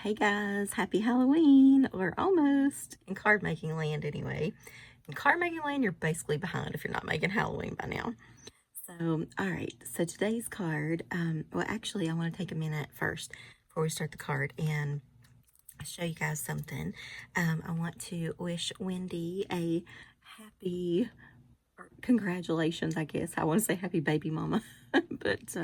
Hey guys, happy Halloween, or almost, in card making land anyway. In card making land, you're basically behind if you're not making Halloween by now. So, alright, so today's card, well actually I want to take a minute first before we start the card and show you guys something. I want to wish Wendy a happy, or congratulations I guess, I want to say happy baby mama, but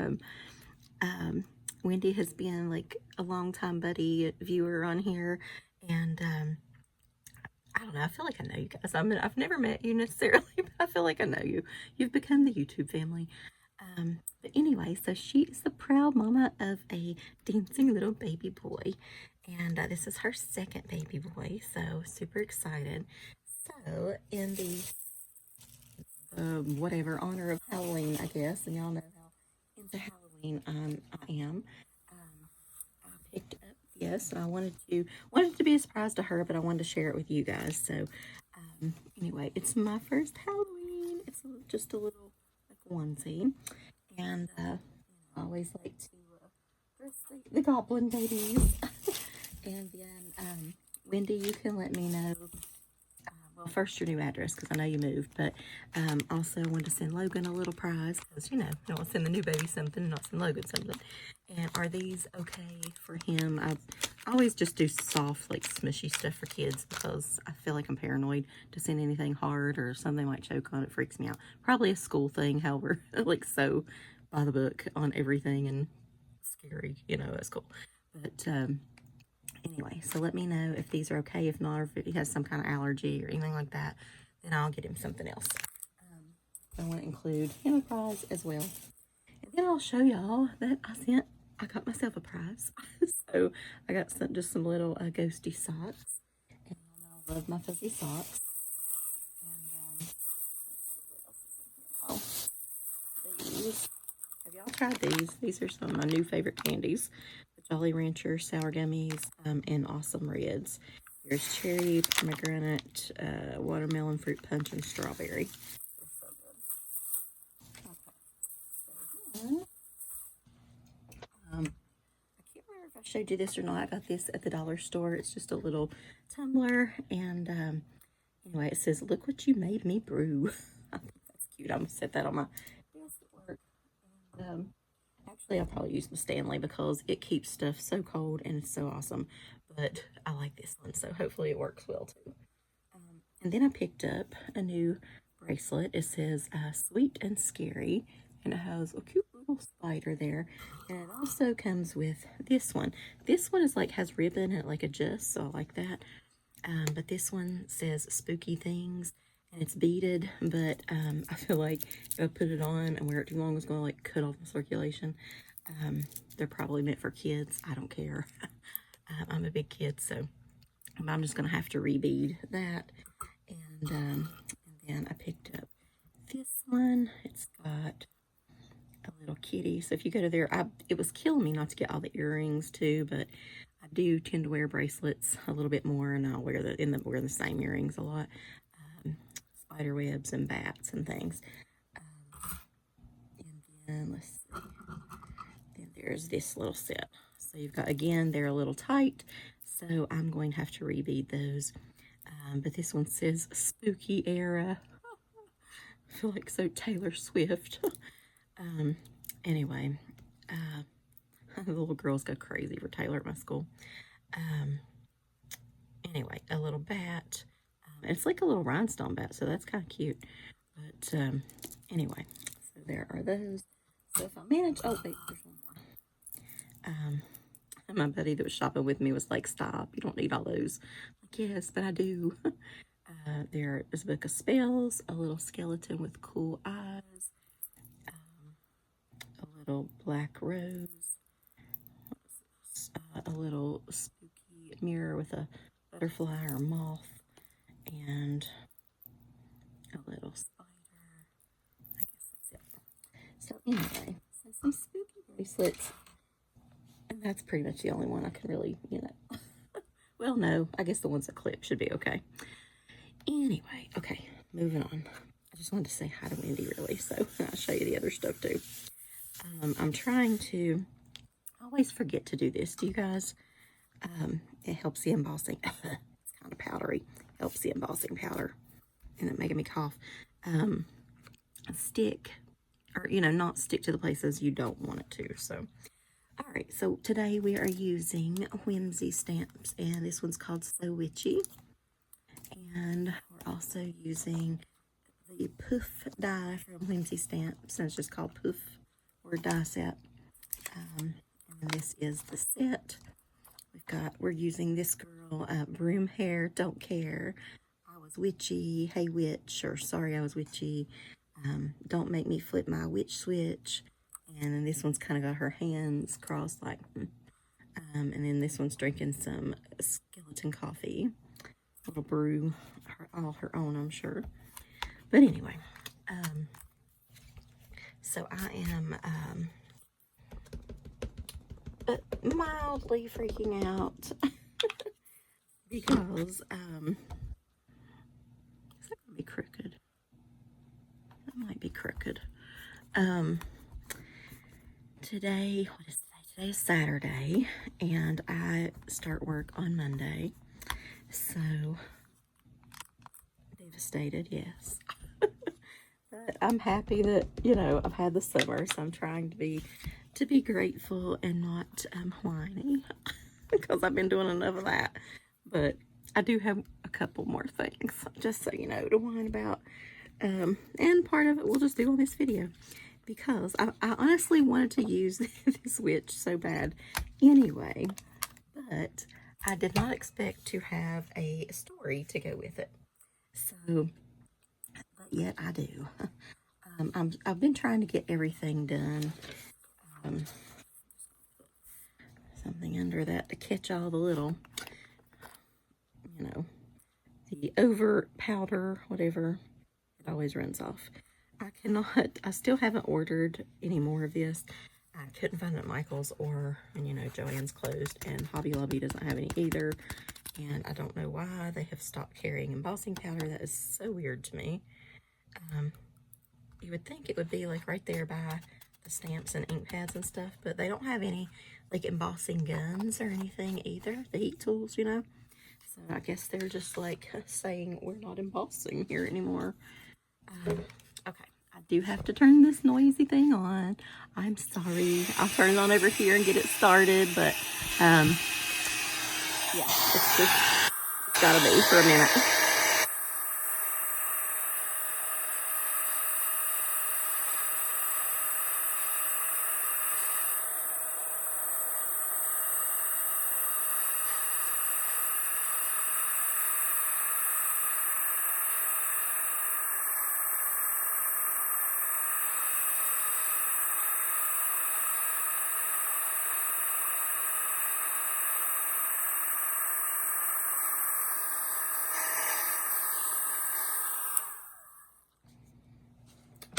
Wendy has been like a long time buddy viewer on here, and I don't know. I feel like I know you guys. I've never met you necessarily, but I feel like I know you. You've become the YouTube family. But anyway, so she is the proud mama of a dancing little baby boy, and this is her second baby boy. So super excited. So in the whatever honor of Halloween, I guess, and y'all know how into Halloween I am. I picked up this, and I wanted to be a surprise to her, but I wanted to share it with you guys. So anyway, it's my first Halloween. It's just a little like onesie, and I always like to dress the goblin babies. And then Wendy, you can let me know. Well, first your new address because I know you moved, but also I wanted to send Logan a little prize because you don't want to send the new baby something and not send Logan something. And are these okay for him? I always just do soft, like smushy stuff for kids because I feel like I'm paranoid to send anything hard or something might choke on it. Freaks me out. Probably a school thing, however, like so by the book on everything and scary, at school. But anyway, so let me know if these are okay. If not, or if he has some kind of allergy or anything like that, then I'll get him something else. I want to include him a prize as well. And then I'll show y'all that I got myself a prize. So I got just some little ghosty socks. And y'all know I love my fuzzy socks. And oh, these. Have y'all tried these? These are some of my new favorite candies. Jolly Rancher sour gummies, and awesome reds. There's cherry, pomegranate, watermelon fruit punch, and strawberry. They're so good. Okay. So then, I can't remember if I showed you this or not. I got this at the dollar store. It's just a little tumbler, and anyway, it says, "Look what you made me brew." I think that's cute. I'm gonna set that on my desk at work. And actually, I'll probably use the Stanley because it keeps stuff so cold and it's so awesome. But I like this one, so hopefully it works well too. And then I picked up a new bracelet. It says Sweet and Scary, and it has a cute little spider there. And it also comes with this one. This one is like has ribbon and it like adjusts, so I like that. But this one says Spooky Things, and it's beaded, but I feel like if I put it on and wear it too long, it's going to like cut off my circulation. They're probably meant for kids. I don't care. I'm a big kid, so I'm just going to have to rebead that. And then I picked up this one. It's got a little kitty. So if you go to there, it was killing me not to get all the earrings too, but I do tend to wear bracelets a little bit more, and I'll wear the same earrings a lot. Spider webs and bats and things. And then let's see. Then there's this little set. So you've got, again, they're a little tight, so I'm going to have to rebead those. But this one says Spooky Era. I feel like so Taylor Swift. Anyway, the little girls go crazy for Taylor at my school. Anyway, a little bat. It's like a little rhinestone bat, so that's kind of cute. But anyway, so there are those. So if I manage, oh wait, there's one more. My buddy that was shopping with me was like, "Stop! You don't need all those." I'm like, yes, but I do. There is a book of spells, a little skeleton with cool eyes, a little black rose, a little spooky mirror with a butterfly or moth, and a little spider. I guess that's it. So anyway, so some spooky bracelets, and that's pretty much the only one I can really, well, no, I guess the ones that clip should be okay. Anyway, okay, moving on. I just wanted to say hi to Wendy, really, so I'll show you the other stuff, too. I'm trying to, I always forget to do this. Do you guys? It helps the embossing. It's kind of powdery. Helps the embossing powder. And it making me cough. Stick, or, not stick to the places you don't want it to. So, all right. So today we are using Whimsy stamps. And this one's called So Witchy. And we're also using the Poof die from Whimsy stamps. And it's just called Poof or die set. And this is the set. We're using this girl, Broom hair, don't care. I was witchy, hey witch, or sorry I was witchy. Don't make me flip my witch switch. And then this one's kind of got her hands crossed like, and then this one's drinking some skeleton coffee. Little brew, all her own, I'm sure. But anyway, so I am mildly freaking out because is that gonna be crooked? That might be crooked. Today, what is today? Today is Saturday, and I start work on Monday. So devastated, yes. But I'm happy that I've had the summer, so I'm trying to be grateful and not whiny because I've been doing enough of that. But I do have a couple more things, just so you know, to whine about. And part of it we'll just do on this video because I honestly wanted to use this witch so bad anyway, but I did not expect to have a story to go with it. So, but yet I do. I've been trying to get everything done. Something under that to catch all the little, the over powder, whatever. It always runs off. I still haven't ordered any more of this. I couldn't find it at Michael's and Joann's closed, and Hobby Lobby doesn't have any either. And I don't know why they have stopped carrying embossing powder. That is so weird to me. You would think it would be like right there by the stamps and ink pads and stuff, but they don't have any like embossing guns or anything either. The heat tools, So I guess they're just like saying we're not embossing here anymore. Okay, I do have to turn this noisy thing on. I'm sorry. I'll turn it on over here and get it started, but yeah, it's gotta be for a minute.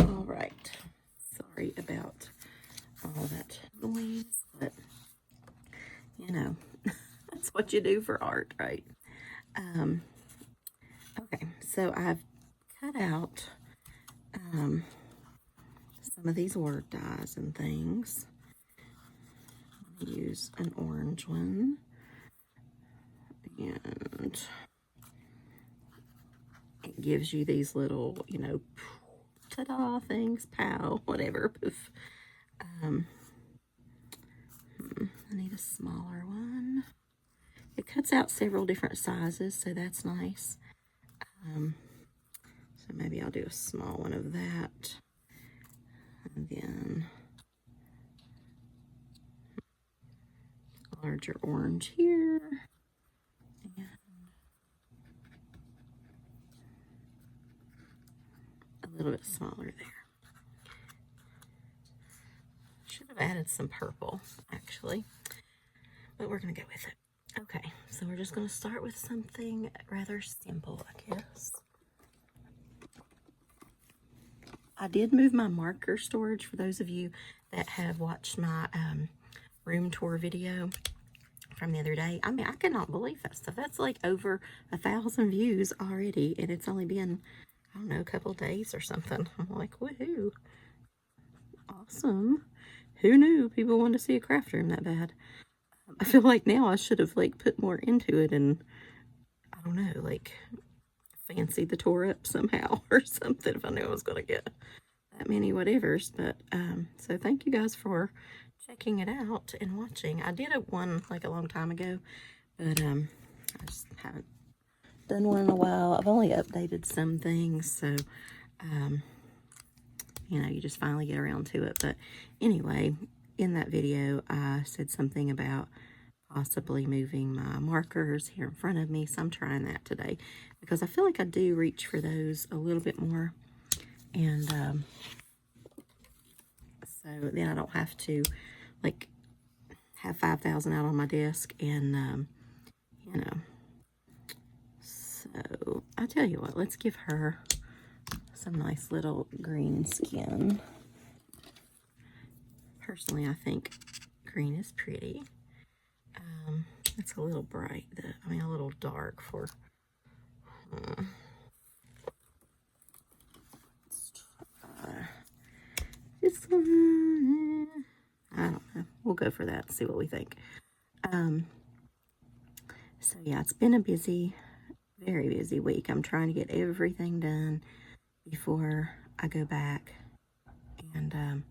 All right. Sorry about all that noise, but that's what you do for art, right? Okay, so I've cut out some of these word dies and things. I'm going to use an orange one, and it gives you these little, ta-da things, pow, whatever, poof. I need a smaller one. It cuts out several different sizes, so that's nice. So maybe I'll do a small one of that. And then a larger orange here. And a little bit smaller there. Should have added some purple, actually. But we're going to go with it. Okay, so we're just going to start with something rather simple, I guess. I did move my marker storage for those of you that have watched my room tour video from the other day. I mean, I cannot believe that stuff. That's like over 1,000 views already, and it's only been, I don't know, a couple days or something. I'm like, woohoo. Awesome. Who knew people wanted to see a craft room that bad? I feel like now I should have, like, put more into it and, I don't know, like, fancied the tour up somehow or something if I knew I was going to get that many whatevers. But, so thank you guys for checking it out and watching. I did one, like, a long time ago, but, I just haven't done one in a while. I've only updated some things, so, you know, you just finally get around to it. But anyway, in that video, I said something about possibly moving my markers here in front of me, so I'm trying that today because I feel like I do reach for those a little bit more, and so then I don't have to, like, have 5,000 out on my desk, and you know. So I'll tell you what, let's give her some nice little green skin. Personally, I think green is pretty. It's a little bright, though. I mean, a little dark for... let's try this one. I don't know. We'll go for that and see what we think. So, yeah, it's been a busy, very busy week. I'm trying to get everything done before I go back. And,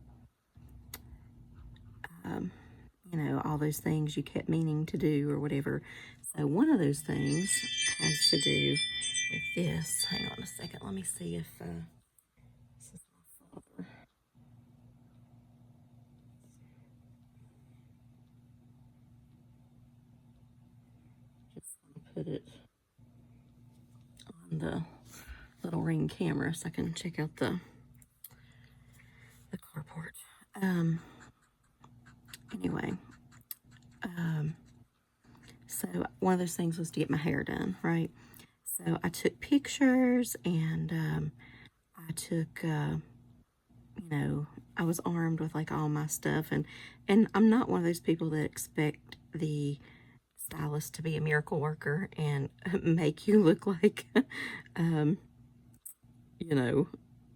you know, all those things you kept meaning to do or whatever. So one of those things has to do with this. Hang on a second. Let me see if this is my father. Just gonna put it on the little Ring camera so I can check out the carport. Anyway, so one of those things was to get my hair done, right? So I took pictures, and I took, you know, I was armed with, like, all my stuff, and I'm not one of those people that expect the stylist to be a miracle worker and make you look like, you know,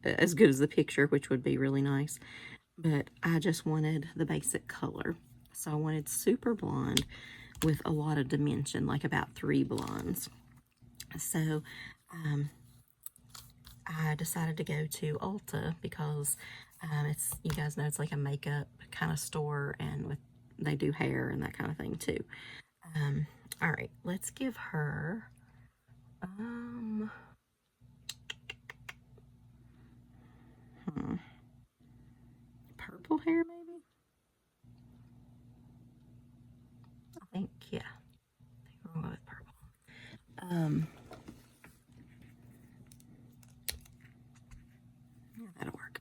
as good as the picture, which would be really nice. But I just wanted the basic color. So I wanted super blonde with a lot of dimension, like about 3 blondes. So I decided to go to Ulta because it's, you guys know, it's like a makeup kind of store, and they do hair and that kind of thing too. All right, let's give her purple hair, maybe. I think, yeah, I think we'll go with purple. Yeah, that'll work.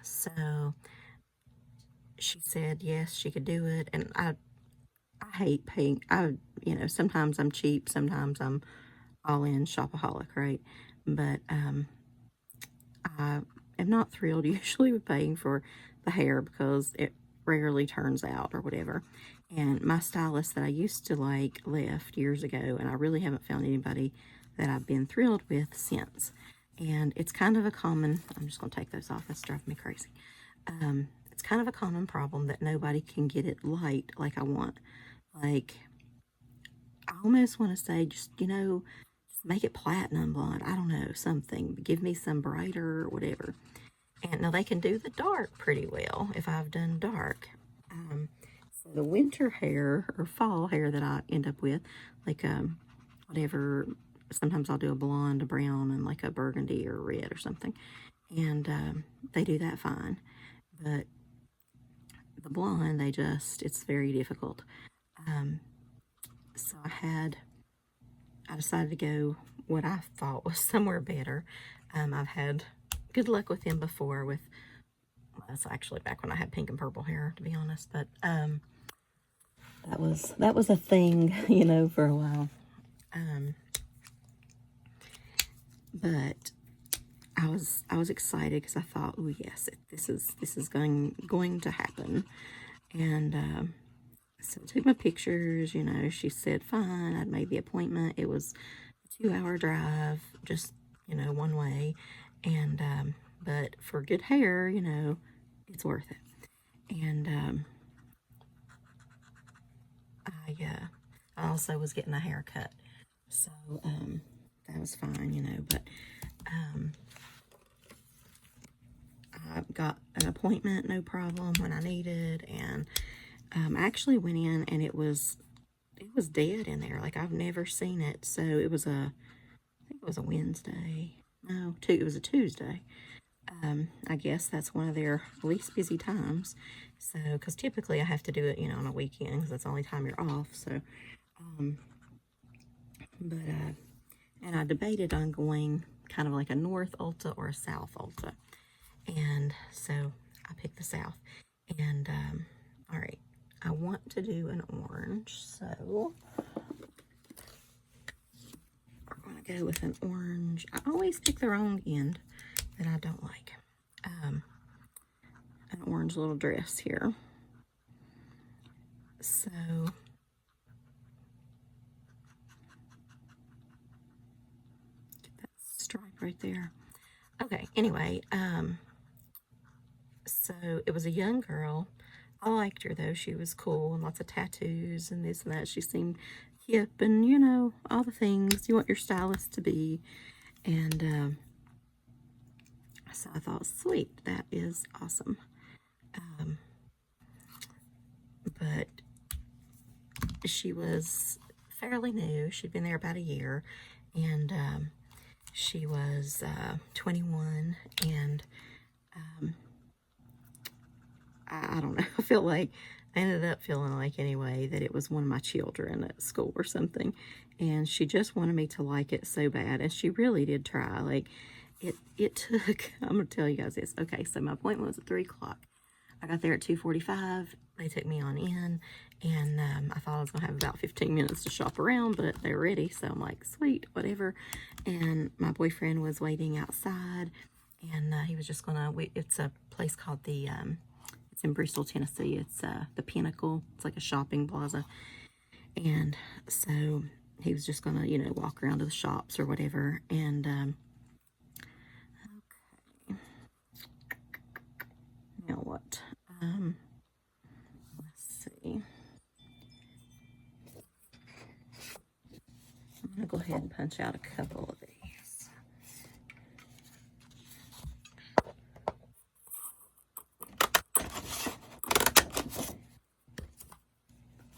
So she said yes, she could do it, and I hate paying. You know, sometimes I'm cheap, sometimes I'm all in shopaholic, right? But I am not thrilled usually with paying for the hair because it rarely turns out or whatever. And my stylist that I used to like left years ago, and I really haven't found anybody that I've been thrilled with since. And it's kind of a common, I'm just going to take those off, that's driving me crazy. It's kind of a common problem that nobody can get it light like I want. Like, I almost want to say, just, you know, just make it platinum blonde. I don't know, something. Give me some brighter, whatever. And now they can do the dark pretty well if I've done dark. So the winter hair or fall hair that I end up with, like whatever, sometimes I'll do a blonde, a brown, and like a burgundy or red or something. And they do that fine. But the blonde, it's very difficult. So I decided to go what I thought was somewhere better. I've had good luck with them before well, that's actually back when I had pink and purple hair, to be honest, but that was a thing, you know, for a while. But I was excited because I thought, oh yes, this is going to happen. And so I took my pictures, you know, she said fine, I'd made the appointment. It was a 2-hour drive, just, you know, one way. And but for good hair, you know, it's worth it. And I also was getting a haircut. So, that was fine, you know, but, I got an appointment, no problem, when I needed, and, I actually went in and it was dead in there. Like, I've never seen it. So it was I think it was a Wednesday. No, it was a Tuesday. I guess that's one of their least busy times. So, because typically I have to do it, you know, on a weekend because that's the only time you're off. So, and I debated on going kind of like a North Ulta or a South Ulta. And so I picked the South. And, all right, I want to do an orange. So we're going to go with an orange. I always pick the wrong end that I don't like. An orange little dress here. So get that stripe right there. Okay, anyway, so it was a young girl. I liked her though. She was cool and lots of tattoos and this and that. She seemed hip and, you know, all the things you want your stylist to be. And so I thought, sweet, that is awesome. But she was fairly new. She'd been there about a year, and she was 21, and I don't know. I feel like I ended up feeling like anyway that it was one of my children at school or something, and she just wanted me to like it so bad, and she really did try. Like it took. I'm gonna tell you guys this. Okay, so my appointment was at 3 o'clock. I got there at 2:45. They took me on in, and I thought I was going to have about 15 minutes to shop around, but they were ready, so I'm like, sweet, whatever. And my boyfriend was waiting outside, and he was just going to, it's a place called it's in Bristol, Tennessee. It's the Pinnacle. It's like a shopping plaza. And so he was just going to, you know, walk around to the shops or whatever, and okay. Now what? Let's see. I'm going to go ahead and punch out a couple of these.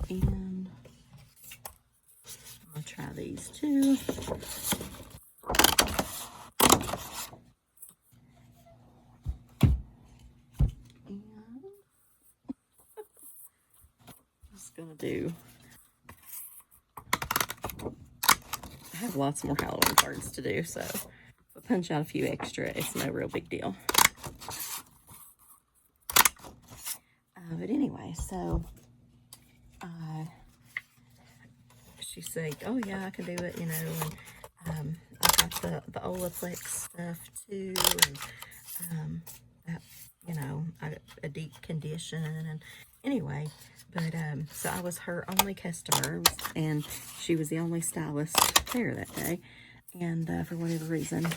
And I'm going to try these too. Gonna do, I have lots more Halloween cards to do, so if I punch out a few extra, it's no real big deal. But anyway, so she said, oh yeah, I can do it, you know, and I got the Olaplex stuff too, and that, you know, a deep condition, and anyway. But, so I was her only customer, and she was the only stylist there that day, and, for whatever reason,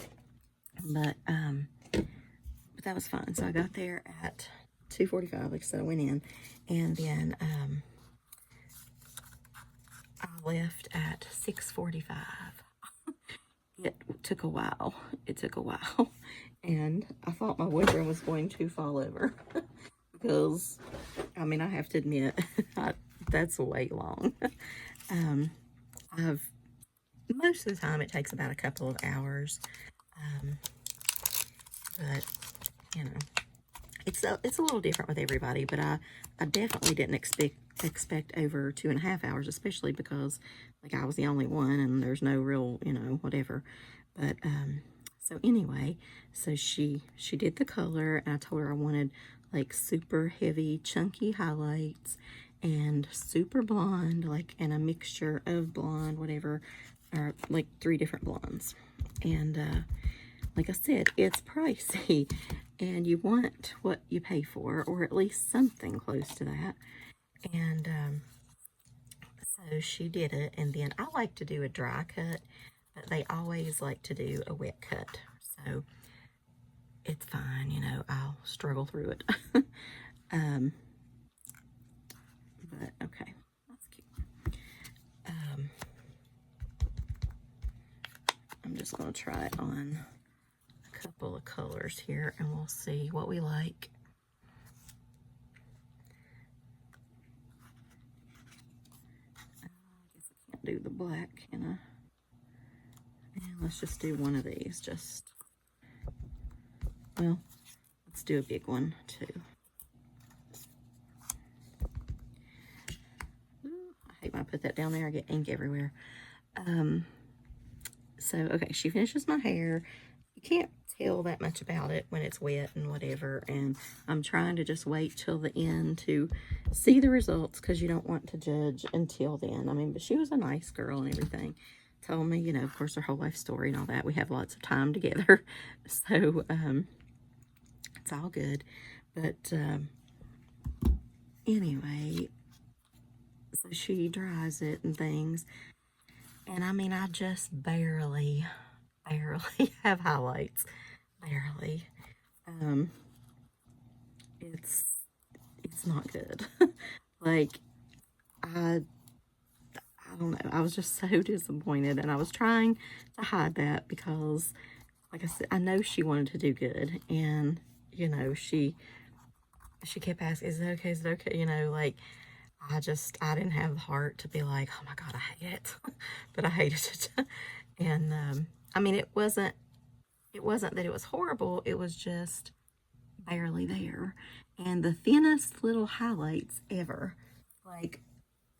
but that was fine. So I got there at 2:45, like I said, I went in, and then, I left at 6:45. It took a while. It took a while, and I thought my boyfriend was going to fall over. Because, I mean, I have to admit, that's way long. Most of the time it takes about a couple of hours. But, you know, it's a little different with everybody, but I definitely didn't expect over 2.5 hours, especially because, like, I was the only one and there's no real, you know, whatever. But, so anyway, so she did the color, and I told her I wanted like super heavy chunky highlights and super blonde, like, and a mixture of blonde, whatever, or like 3 different blondes. And like I said, it's pricey, and you want what you pay for, or at least something close to that. And so she did it, and then I like to do a dry cut, but they always like to do a wet cut. So it's fine, you know, I'll struggle through it. But okay, that's cute. just going to try it on a couple of colors here, and we'll see what we like. I guess I can't do the black, can I? And let's just do one of these. Well, let's do a big one too. I hate when I put that down there. I get ink everywhere. So, okay, she finishes my hair. You can't tell that much about it when it's wet and whatever, and I'm trying to just wait till the end to see the results, because you don't want to judge until then. I mean, but she was a nice girl and everything. Told me, you know, of course, her whole life story and all that. We have lots of time together, so it's all good. But anyway, so she dries it and things, and I mean, I just barely have highlights. Barely. It's not good. Like, I don't know. I was just so disappointed, and I was trying to hide that because, like I said, I know she wanted to do good, and you know, she kept asking, "Is it okay? Is it okay?" You know, like, I didn't have the heart to be like, "Oh my God, I hate it," but I hated it, and I mean, it wasn't that it was horrible. It was just barely there, and the thinnest little highlights ever, like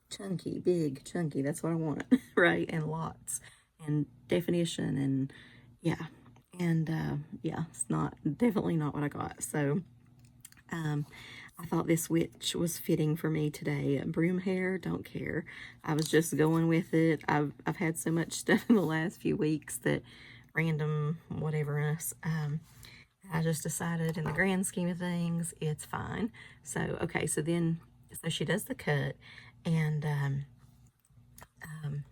chunky, big, chunky. That's what I want, right? And lots, and definition, and yeah, and yeah, it's definitely not what I got. So I thought this witch was fitting for me today. Broom hair, don't care. I was just going with it. I've had so much stuff in the last few weeks that random whateverness. I just decided in the grand scheme of things, it's fine. So, okay, so she does the cut, and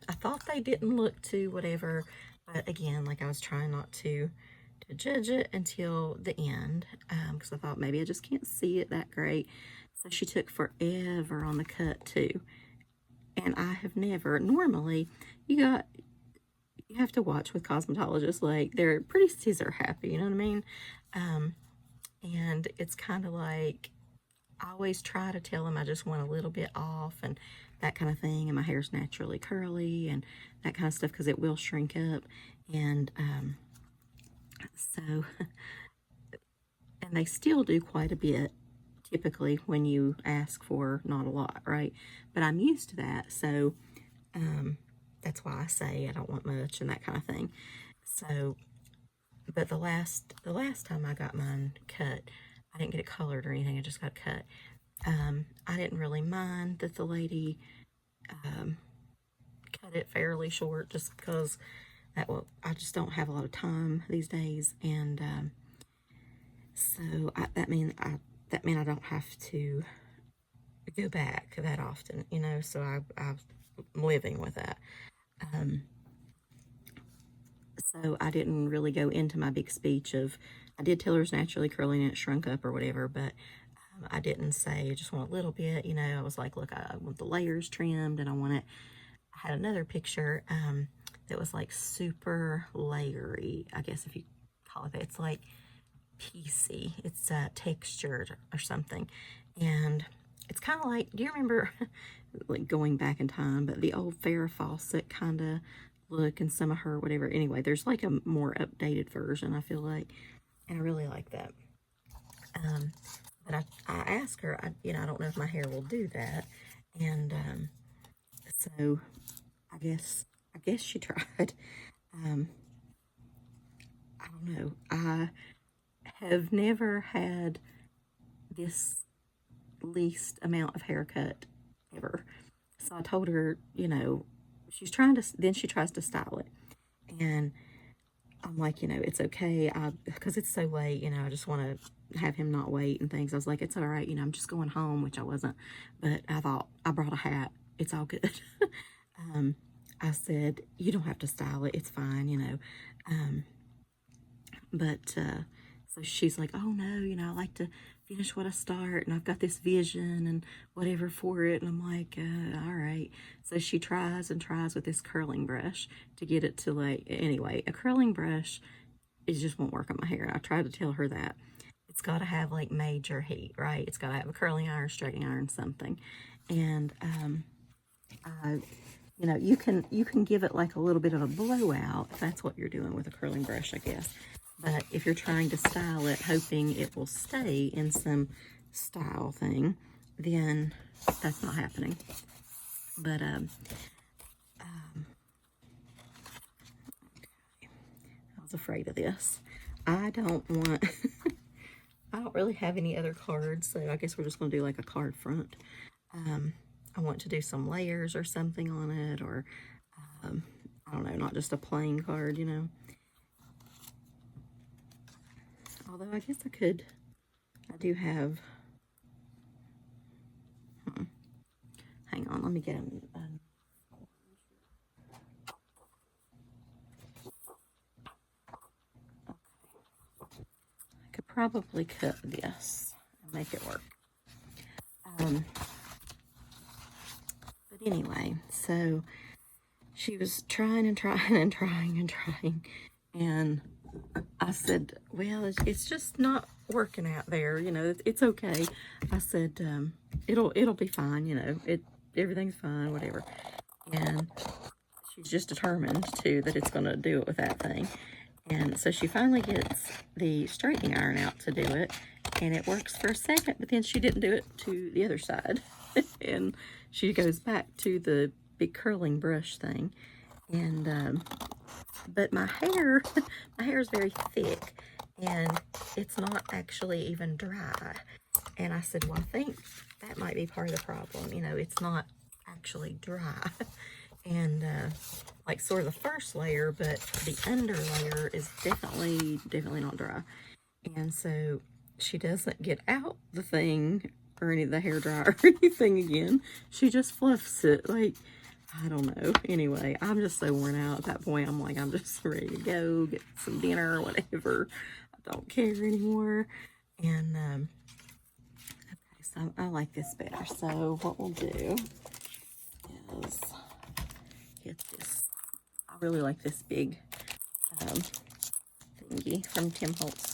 I thought they didn't look too whatever, but again, like, I was trying not to judge it until the end, because I thought maybe I just can't see it that great. So she took forever on the cut too, and I have never, normally you have to watch with cosmetologists, like, they're pretty scissor happy, you know what I mean? And it's kind of like, I always try to tell them I just want a little bit off and that kind of thing, and my hair's naturally curly and that kind of stuff, because it will shrink up. And so, and they still do quite a bit, typically, when you ask for not a lot, right? But I'm used to that, so that's why I say I don't want much and that kind of thing. So, but the last time I got mine cut, I didn't get it colored or anything, I just got cut. I didn't really mind that the lady cut it fairly short, just because I just don't have a lot of time these days, and so that meant I don't have to go back that often, you know. So I'm living with that. So I didn't really go into my big speech of, I did tell her it's naturally curly and it shrunk up or whatever, but I didn't say I just want a little bit, you know. I was like, look, I want the layers trimmed, and I had another picture that was like super layery, I guess if you call it that. It's like piecey, it's textured or something, and it's kind of like, do you remember, like, going back in time, but the old Farrah Fawcett kind of look, and some of her whatever. Anyway, there's like a more updated version, I feel like, and I really like that. But I asked her, I don't know if my hair will do that, and so I guess she tried. I don't know. I have never had this least amount of haircut ever. So I told her, she tries to style it. And I'm like, it's okay. Because it's so late, I just want to have him not wait and things. I was like, it's all right. I'm just going home, which I wasn't. But I thought, I brought a hat. It's all good. I said, you don't have to style it. It's fine, But so she's like, oh no, I like to finish what I start, and I've got this vision and whatever for it. And I'm like, all right. So she tries and tries with this curling brush to get it to, like, anyway, a curling brush, it just won't work on my hair. I tried to tell her that. It's got to have like major heat, right? It's got to have a curling iron, straightening iron, something. And you know, you can give it like a little bit of a blowout if that's what you're doing with a curling brush, I guess. But if you're trying to style it, hoping it will stay in some style thing, then that's not happening. But okay. I was afraid of this. I don't want. I don't really have any other cards, so I guess we're just going to do like a card front. I want to do some layers or something on it, or I don't know, not just a plain card, you know. Although I guess I could, I do have, hang on, let me get them. I could probably cut this and make it work. But anyway, so she was trying and trying and trying and trying, and I said, well, it's just not working out there, you know. It's okay. I said, it'll be fine, you know. Everything's fine, whatever. And she's just determined too that it's going to do it with that thing. And so she finally gets the straightening iron out to do it, and it works for a second, but then she didn't do it to the other side. And she goes back to the big curling brush thing. And but my hair is very thick, and it's not actually even dry. And I said, well, I think that might be part of the problem. You know, it's not actually dry. And like sort of the first layer, but the under layer is definitely not dry. And so she doesn't get out the thing or any of the hair dryer or anything again. She just fluffs it. Like, I don't know. Anyway, I'm just so worn out at that point. I'm like, I'm just ready to go get some dinner or whatever. I don't care anymore. And okay, so I like this better. So what we'll do is get this. I really like this big thingy from Tim Holtz.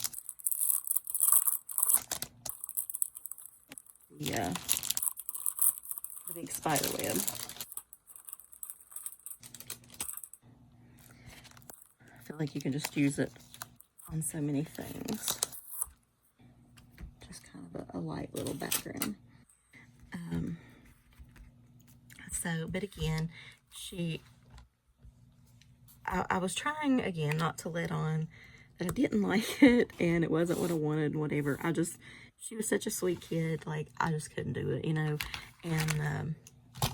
The big spider web. I feel like you can just use it on so many things. Just kind of a light little background. So, but again, I was trying again not to let on that I didn't like it and it wasn't what I wanted and whatever. She was such a sweet kid, like I just couldn't do it, you know. And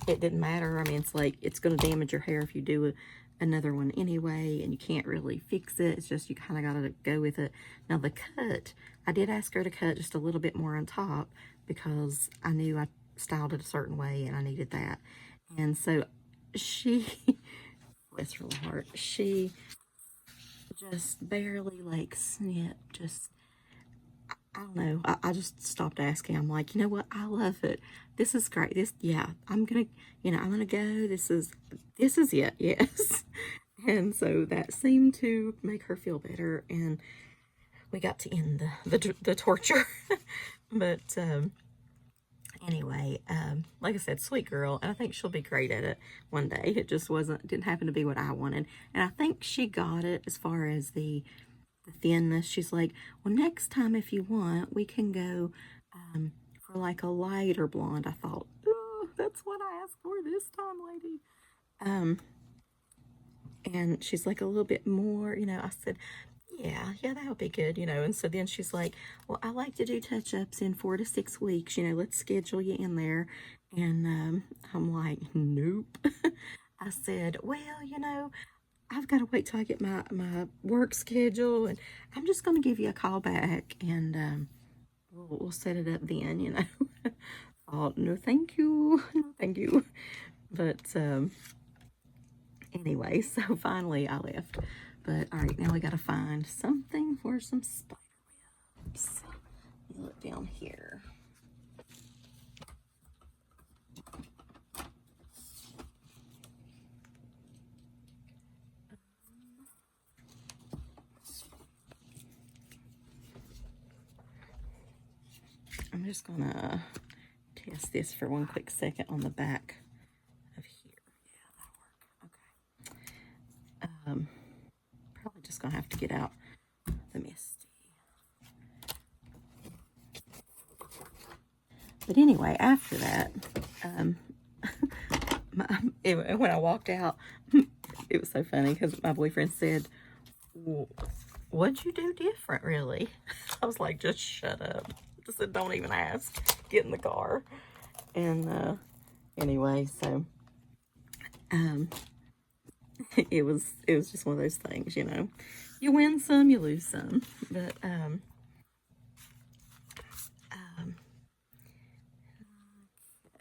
it didn't matter. I mean, it's like it's going to damage your hair if you do another one anyway, and you can't really fix it. It's just you kind of got to go with it. Now the cut, I did ask her to cut just a little bit more on top because I knew I styled it a certain way and I needed that. And so she, bless her heart, she just barely like snipped, just, I don't know. I just stopped asking. I'm like, you know what? I love it. This is great. Yeah, I'm going to go. This is it. Yes. And so that seemed to make her feel better. And we got to end the torture. But, anyway, like I said, sweet girl. And I think she'll be great at it one day. It just didn't happen to be what I wanted. And I think she got it as far as the thinness. She's like, well, next time if you want, we can go for like a lighter blonde. I thought, oh, that's what I asked for this time, lady. And she's like a little bit more, you know. I said, yeah, that would be good, you know. And so then she's like, well, I like to do touch-ups in 4 to 6 weeks, you know, let's schedule you in there. And I'm like, nope. I said, well, you know, I've got to wait till I get my work schedule, and I'm just going to give you a call back, and we'll set it up then, you know. Oh, no, thank you. No, thank you. But anyway, so finally I left. But all right, now we got to find something for some spider webs. look down here. I'm just gonna test this for one quick second on the back of here. Yeah, that'll work. Okay. Probably just gonna have to get out the Misty. But anyway, after that, when I walked out, it was so funny because my boyfriend said, well, what'd you do different, really? I was like, just shut up. Just said, don't even ask. Get in the car. And anyway, so it was just one of those things, you know. You win some, you lose some. But okay.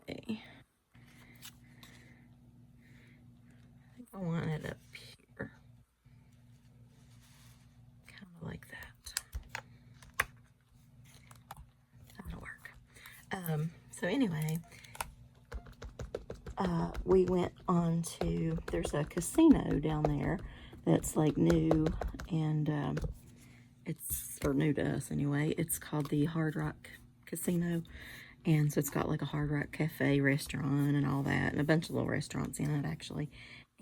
I think I want it up here. Kind of like that. That'll work. So anyway, we went on to, there's a casino down there that's like new, and it's, or new to us anyway, it's called the Hard Rock Casino. And so it's got like a Hard Rock Cafe restaurant and all that, and a bunch of little restaurants in it actually.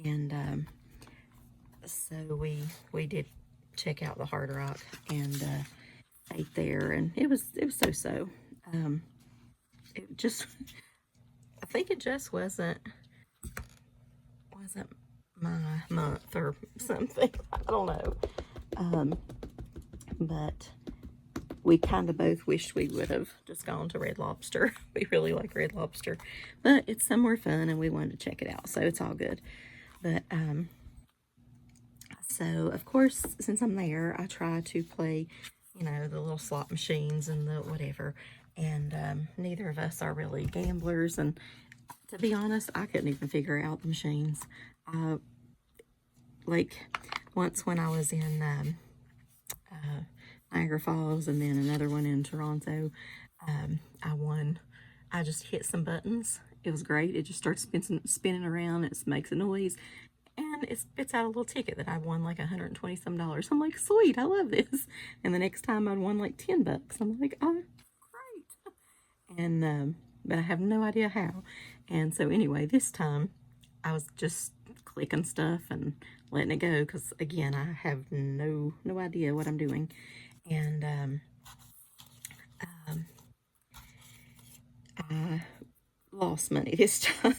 And so we did check out the Hard Rock and ate there, and it was so. It just, I think it just wasn't my month or something. I don't know. But we kind of both wished we would have just gone to Red Lobster. We really like Red Lobster, but it's somewhere fun and we wanted to check it out, so it's all good. But so of course, since I'm there, I try to play, you know, the little slot machines and the whatever. And neither of us are really gamblers, and to be honest, I couldn't even figure out the machines. Like once when I was in Niagara Falls, and then another one in Toronto, I won. I just hit some buttons. It was great. It just starts spinning around. It makes a noise, and it spits out a little ticket that I won like $120 some. I'm like, sweet, I love this. And the next time I'd won like $10. I'm like, oh, great. And but I have no idea how. And so anyway, this time I was just clicking stuff and letting it go, because again, I have no idea what I'm doing. And I lost money this time.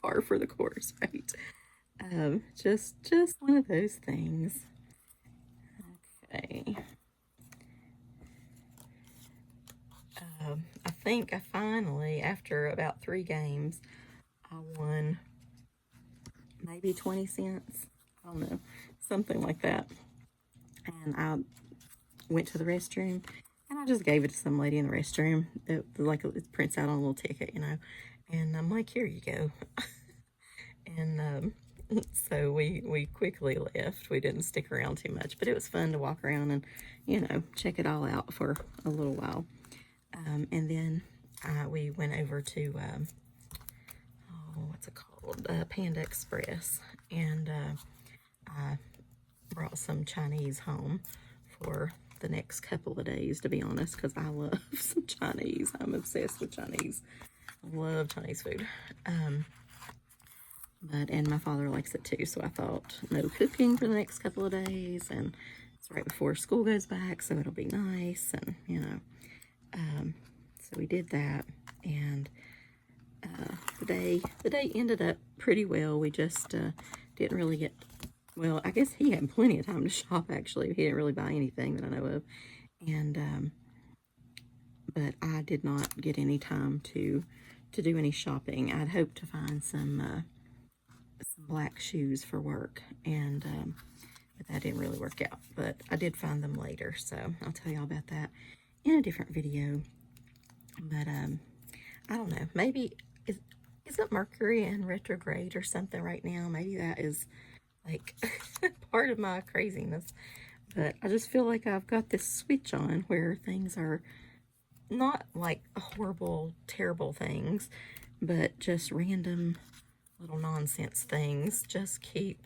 Par for the course, right? Just one of those things. Okay. I think I finally, after about 3 games, I won maybe 20 cents. I don't know, something like that. And I went to the restroom, and I just gave it to some lady in the restroom. It prints out on a little ticket, you know. And I'm like, here you go. And so we quickly left. We didn't stick around too much, but it was fun to walk around and, you know, check it all out for a little while. And then we went over to, what's it called? Panda Express. And I brought some Chinese home for the next couple of days, to be honest, because I love some Chinese. I'm obsessed with Chinese. I love Chinese food. And my father likes it too, so I thought no cooking for the next couple of days, and it's right before school goes back, so it'll be nice, and, you know. So we did that, and the day ended up pretty well. We just didn't really get, well, I guess he had plenty of time to shop, actually. He didn't really buy anything that I know of, and but I did not get any time to do any shopping. I'd hoped to find some black shoes for work, and but that didn't really work out. But I did find them later, so I'll tell y'all about that in a different video. But I don't know, maybe is it Mercury in retrograde or something right now? Maybe that is like part of my craziness. But I just feel like I've got this switch on where things are not like horrible, terrible things, but just random little nonsense things just keep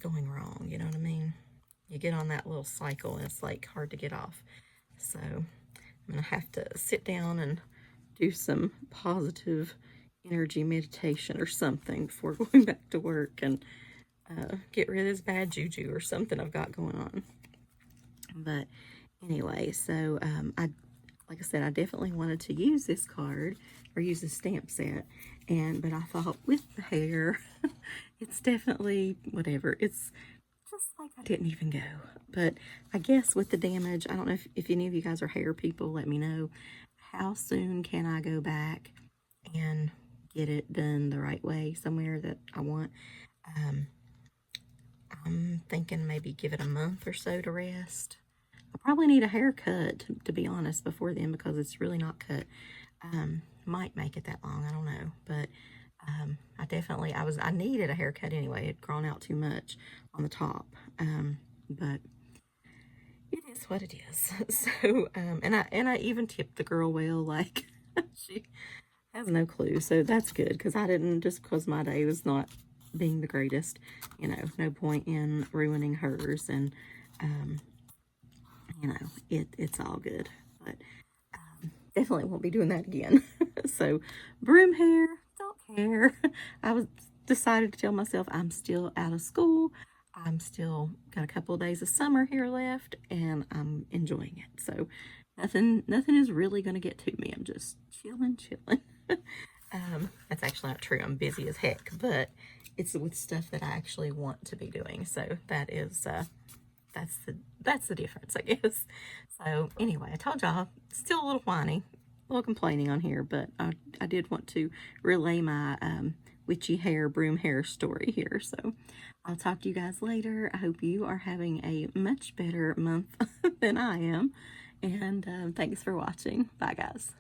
going wrong. You know what I mean? You get on that little cycle and it's like hard to get off. So I'm gonna have to sit down and do some positive energy meditation or something before going back to work and get rid of this bad juju or something I've got going on. But anyway, so like I said, I definitely wanted to use this card or use the stamp set, but I thought with the hair, it's definitely whatever. It's just like I didn't even go. But I guess with the damage, I don't know if any of you guys are hair people, let me know. How soon can I go back and get it done the right way somewhere that I want? I'm thinking maybe give it a month or so to rest. I probably need a haircut, to be honest, before then because it's really not cut. Might make it that long, I don't know. But I needed a haircut anyway. It had grown out too much on the top. But it is what it is. So, and I even tipped the girl well, like she has no clue. So that's good because I didn't, just because my day was not being the greatest, no point in ruining hers. And, it's all good. But definitely won't be doing that again. So, broom hair, don't care. I was decided to tell myself I'm still out of school. I'm still got a couple of days of summer here left, and I'm enjoying it. So, nothing is really going to get to me. I'm just chilling. That's actually not true. I'm busy as heck, but it's with stuff that I actually want to be doing. So that is that's the difference, I guess. So anyway, I told y'all, still a little whiny, a little complaining on here, but I did want to relay my witchy hair, broom hair story here. So I'll talk to you guys later. I hope you are having a much better month than I am. And thanks for watching. Bye, guys.